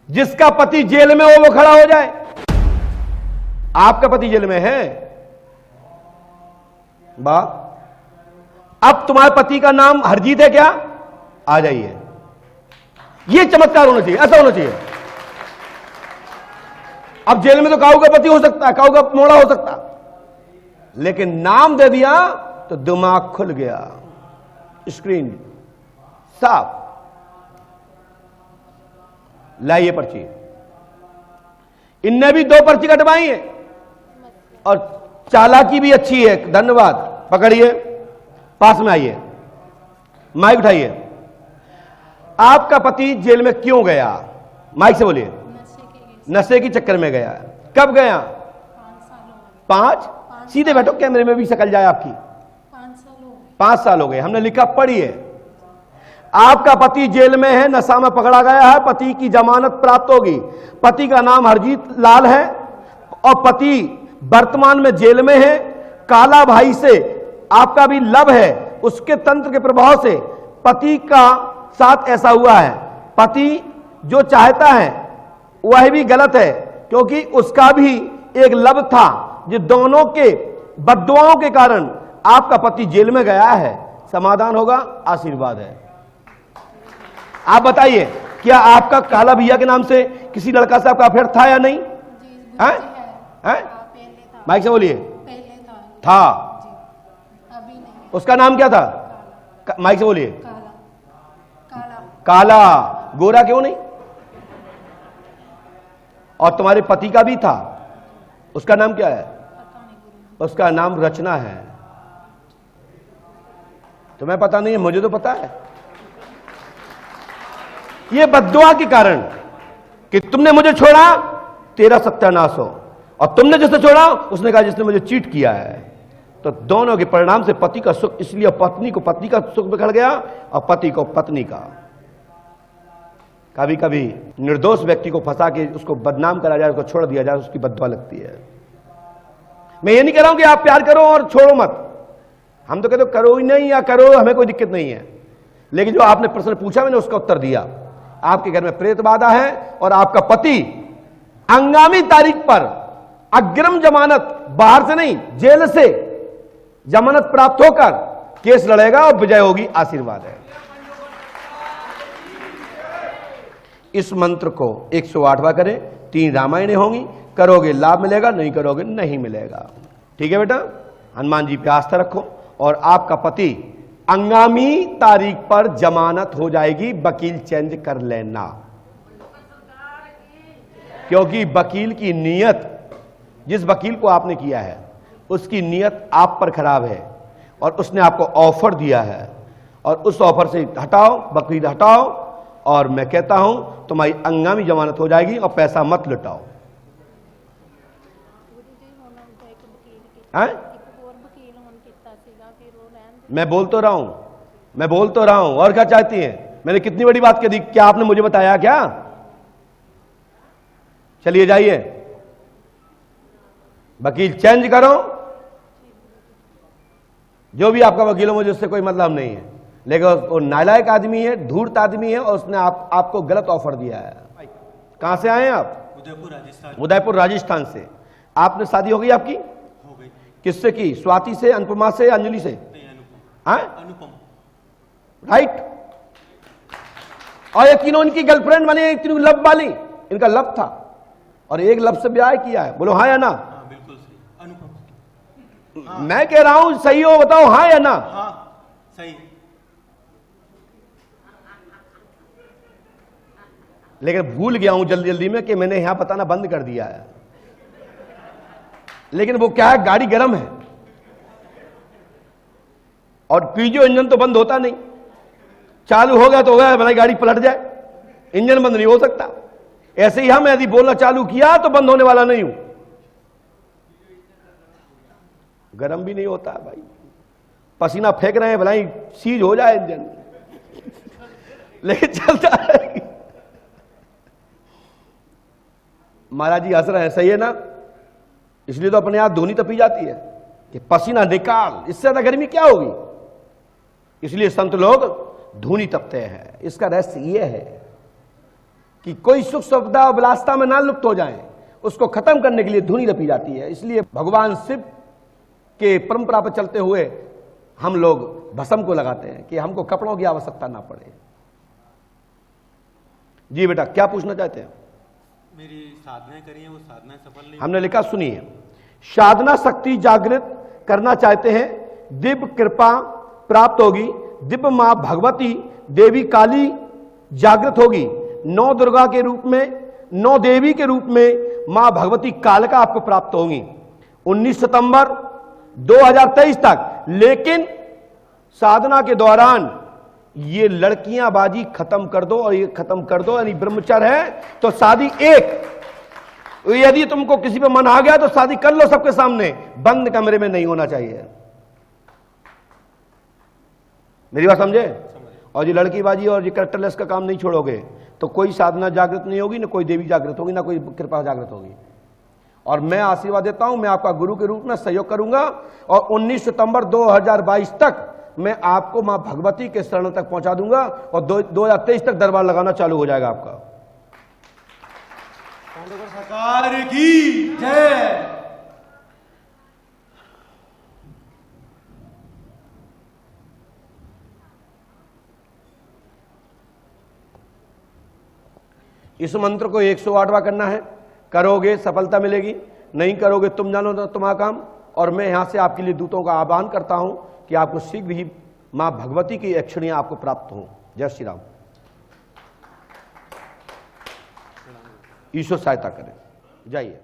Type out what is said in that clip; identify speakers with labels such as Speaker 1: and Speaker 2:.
Speaker 1: जिसका पति जेल में हो वो खड़ा हो जाए। आपका पति जेल में है, वाह। अब तुम्हारे पति का नाम हरजीत है क्या? आ जाइए। यह चमत्कार होना चाहिए, ऐसा होना चाहिए। अब जेल में तो काऊ का पति हो सकता है, काऊ का मोड़ा हो सकता, लेकिन नाम दे दिया तो दिमाग खुल गया, स्क्रीन साफ। लाइए पर्ची। इनने भी 2 पर्ची कटवाई है और चालाकी भी अच्छी है, धन्यवाद। पकड़िए, पास में आइए, माइक उठाइए। आपका पति जेल में क्यों गया? माइक से बोलिए। नशे के चक्कर में गया। कब गया? 5? सीधे बैठो, कैमरे में भी शक्ल जाए आपकी। 5 साल हो गए। हमने लिखा, पढ़िए। आपका पति जेल में है, नशा में पकड़ा गया है, पति की जमानत प्राप्त होगी। पति का नाम हरजीत लाल है और पति वर्तमान में जेल में है। काला भाई से आपका भी लव है, उसके तंत्र के प्रभाव से पति का साथ ऐसा हुआ है। पति जो चाहता है वह भी गलत है, क्योंकि उसका भी एक लव था, जो दोनों के बद्दुआओं के कारण आपका पति जेल में गया है। समाधान होगा, आशीर्वाद है। आप बताइए, क्या आपका काला भैया के नाम से किसी लड़का से आपका अफेयर था या नहीं? हैं? माइक से बोलिए। था।
Speaker 2: अभी नहीं।
Speaker 1: उसका नाम क्या था? माइक से बोलिए। काला। गोरा क्यों नहीं? और तुम्हारे पति का भी था, उसका नाम क्या है? उसका नाम रचना है। तुम्हें पता नहीं है, मुझे तो पता है। ये बद्दुआ के कारण कि तुमने मुझे छोड़ा, तेरा सत्यानाश हो, और तुमने जिसे छोड़ा उसने कहा जिसने मुझे चीट किया है। तो दोनों के परिणाम से पति का सुख, इसलिए पत्नी को पति का सुख बिगड़ गया और पति को पत्नी का। कभी कभी निर्दोष व्यक्ति को फंसा के उसको बदनाम करा जाए, उसको छोड़ दिया जाए, उसकी बद्दुआ लगती है। मैं ये नहीं कह रहा हूं कि आप प्यार करो और छोड़ो मत, हम तो कहते हो करो ही नहीं या करो, हमें कोई दिक्कत नहीं है। लेकिन जो आपने प्रश्न पूछा, मैंने उसका उत्तर दिया। आपके घर में प्रेत बाधा है और आपका पति आगामी तारीख पर अग्रिम जमानत, बाहर से नहीं जेल से जमानत प्राप्त होकर केस लड़ेगा और विजय होगी। आशीर्वाद है। इस मंत्र को 108वां करें, 3 रामायणें होंगी, करोगे लाभ मिलेगा, नहीं करोगे नहीं मिलेगा। ठीक है बेटा, हनुमान जी पे आस्था रखो और आपका पति आगामी तारीख पर जमानत हो जाएगी। वकील चेंज कर लेना, क्योंकि वकील की नीयत, जिस वकील को आपने किया है उसकी नीयत आप पर खराब है और उसने आपको ऑफर दिया है, और उस ऑफर से हटाओ, वकील हटाओ, और मैं कहता हूं तुम्हारी आगामी जमानत हो जाएगी और पैसा मत लुटाओ। मैं बोल तो रहा हूं, मैं बोल तो रहा हूं, और क्या चाहती हैं? मैंने कितनी बड़ी बात कह दी, क्या आपने मुझे बताया क्या? चलिए जाइए, वकील चेंज करो। जो भी आपका वकील हो, मुझे उससे कोई मतलब नहीं है, लेकिन वो नालायक आदमी है, धूर्त आदमी है, और उसने आपको गलत ऑफर दिया है। कहां से आए हैं आप?
Speaker 3: उदयपुर राजस्थान।
Speaker 1: उदयपुर राजस्थान से। आपने शादी हो गई आपकी?
Speaker 3: हो गई।
Speaker 1: किससे की? स्वाति से, अनुपमा से, अंजलि से? हाँ,
Speaker 3: अनुपम।
Speaker 1: राइट। और ये तीनों इनकी गर्लफ्रेंड बने, तीनों लव वाली, इनका लव था और एक लव से ब्याह किया है। बोलो हाँ या ना?
Speaker 3: हाँ बिल्कुल सही। अनुपम।
Speaker 1: मैं कह रहा हूं सही हो, बताओ हाँ या ना?
Speaker 3: हाँ सही।
Speaker 1: लेकिन भूल गया हूं जल्दी जल्दी में कि मैंने यहां बताना बंद कर दिया है। लेकिन वो क्या है, गाड़ी गर्म है और पीजो इंजन तो बंद होता नहीं, चालू हो गया तो हो गया, भलाई गाड़ी पलट जाए, इंजन बंद नहीं हो सकता। ऐसे ही हम यदि बोलना चालू किया तो बंद होने वाला नहीं हूं, गर्म भी नहीं होता भाई, पसीना फेंक रहे हैं, भलाई सीज हो जाए इंजन, लेकिन चलता है। महाराज जी हंस रहे हैं, सही है ना? इसलिए तो अपने आप धुनी तपी जाती है कि पसीना निकाल, इससे ज्यादा गर्मी क्या होगी। इसलिए संत लोग धुनी तपते हैं। इसका रहस्य यह है कि कोई सुख सुविधा और विलासिता में ना लुप्त हो जाए, उसको खत्म करने के लिए धुनी रपी जाती है। इसलिए भगवान शिव के परंपरा पर चलते हुए हम लोग भस्म को लगाते हैं कि हमको कपड़ों की आवश्यकता ना पड़े। जी बेटा, क्या पूछना चाहते हैं?
Speaker 3: मेरी साधनाएं करी हैं, वो साधनाएं सफल नहीं।
Speaker 1: हमने लिखा, सुनिए। साधना शक्ति जागृत करना चाहते हैं, दिव्य कृपा प्राप्त होगी, दिव्य मां भगवती देवी काली जागृत होगी, 9 दुर्गा के रूप में, 9 देवी के रूप में मां भगवती कालिका आपको प्राप्त होंगी 19 सितंबर 2023 तक। लेकिन साधना के दौरान ये लड़कियां बाजी खत्म कर दो, और ये खत्म कर दो, यानी ब्रह्मचर्य है तो शादी एक, यदि तुमको किसी पे मन आ गया तो शादी कर लो सबके सामने, बंद कमरे में नहीं होना चाहिए। मेरी बात समझे? और ये लड़कीबाजी और ये कैरेक्टरलेस का काम नहीं छोड़ोगे तो कोई साधना जागृत नहीं होगी, ना कोई देवी जागृत होगी, ना कोई कृपा जागृत होगी। और मैं आशीर्वाद देता हूं, मैं आपका गुरु के रूप में सहयोग करूंगा, और 19 सितंबर 2022 तक मैं आपको मां भगवती के शरण तक पहुंचा दूंगा, और 2023 तक दरबार लगाना चालू हो जाएगा आपका।
Speaker 3: सरकार की जय।
Speaker 1: इस मंत्र को 108वां करना है, करोगे सफलता मिलेगी, नहीं करोगे तुम जानो तो तुम्हारा काम। और मैं यहां से आपके लिए दूतों का आह्वान करता हूं कि आपको शीघ्र ही मां भगवती की अक्षणियां आपको प्राप्त हों। जय श्री राम। ईश्वर सहायता करें। जाइए।